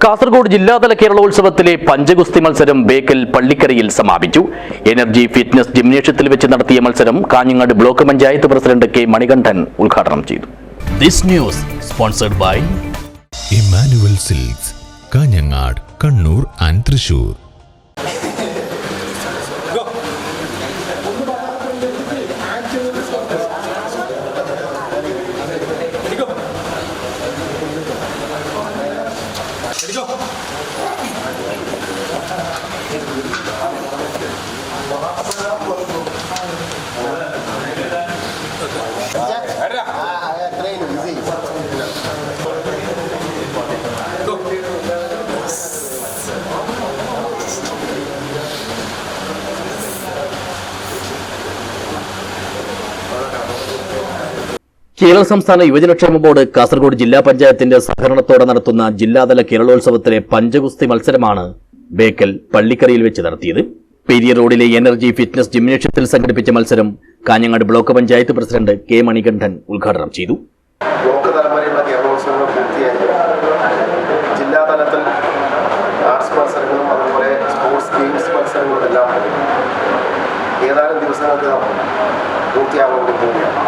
കാസർഗോഡ് ജില്ലാതല കേരളോത്സവത്തിലെ പഞ്ചഗുസ്തി മത്സരം ബേക്കൽ പള്ളിക്കരയിൽ സമാപിച്ചു. എനർജി ഫിറ്റ്നസ് ജിംനേഷ്യത്തിൽ വെച്ച് നടത്തിയ മത്സരം Kanhangad block panchayat president K Manikandan ഉദ്ഘാടനം ചെയ്തു. This news sponsored by Emmanuel Silks, Kanhangad, Kannur and Thrissur. Kerala സംസ്ഥാന യുവജനക്ഷേമ ബോർഡ് കാസർഗോഡ് ജില്ലാ പഞ്ചായത്തിന്റെ സഹകരണത്തോടെ നടത്തുന്ന ജില്ലാതല കേരളോത്സവത്തിലെ പഞ്ചഗുസ്തി മത്സരമാണ് ബേക്കൽ പള്ളിക്കരയിൽ വെച്ച് നടത്തിയത്. പെരിയ റോഡിലെ എനർജി ഫിറ്റ്നസ് ജിംനേഷ്യത്തിൽ സംഘടിപ്പിച്ച മത്സരം Kanhangad block panchayat president K Manikandan ഉദ്ഘാടനം ചെയ്തു. ബ്ലോക്ക് തലമുറയിലുള്ള കേരളോത്സവങ്ങൾ പൂർത്തിയായി ജില്ലാതലത്തിൽ ആർട്സ് മത്സരങ്ങളും അതുപോലെ സ്പോർട്സ് ഗെയിംസ് മത്സരങ്ങളും എല്ലാം ഏതാനും ദിവസങ്ങൾക്ക് പൂർത്തിയാകാൻ പോവുകയാണ്.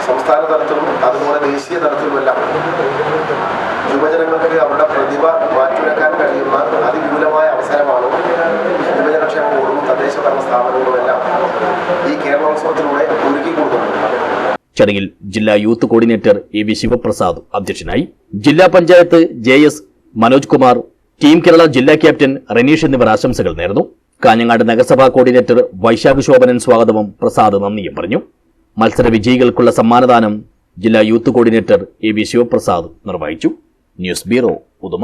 സംസ്ഥാന തലത്തിലും അതുപോലെ ദേശീയ തലത്തിലുമെല്ലാം യുവജനങ്ങൾക്ക് അവരുടെ പ്രതിഭ മാറ്റിവെക്കാൻ കഴിയുന്ന അതിവിപുലമായ അവസരമാണ് യുവജനക്ഷേമ ബോർഡും തദ്ദേശ ഭരണ സ്ഥാപനങ്ങളുമെല്ലാം ഈ കേരളോത്സവത്തിലൂടെ ഒരുക്കി കൊടുക്കുന്നുണ്ട്. ചടങ്ങിൽ ജില്ലാ യൂത്ത് കോർഡിനേറ്റർ എ.വി. ശിവപ്രസാദ് അധ്യക്ഷനായി. ജില്ലാ പഞ്ചായത്ത് ജെ.എസ്. മനോജ് കുമാർ, ടീം കേരള ജില്ലാ ക്യാപ്റ്റൻ റനീഷ് എന്നിവർ ആശംസകൾ നേർന്നു. കാഞ്ഞങ്ങാട് നഗരസഭാ കോർഡിനേറ്റർ വൈശാഖ് ശോഭനൻ സ്വാഗതവും പ്രസാദ് നന്ദിയും പറഞ്ഞു. മത്സര വിജയികൾക്കുള്ള സമ്മാനദാനം ജില്ലാ യൂത്ത് കോർഡിനേറ്റർ എ.വി. ശിവപ്രസാദ് നിർവഹിച്ചു. News bureau, Uduma.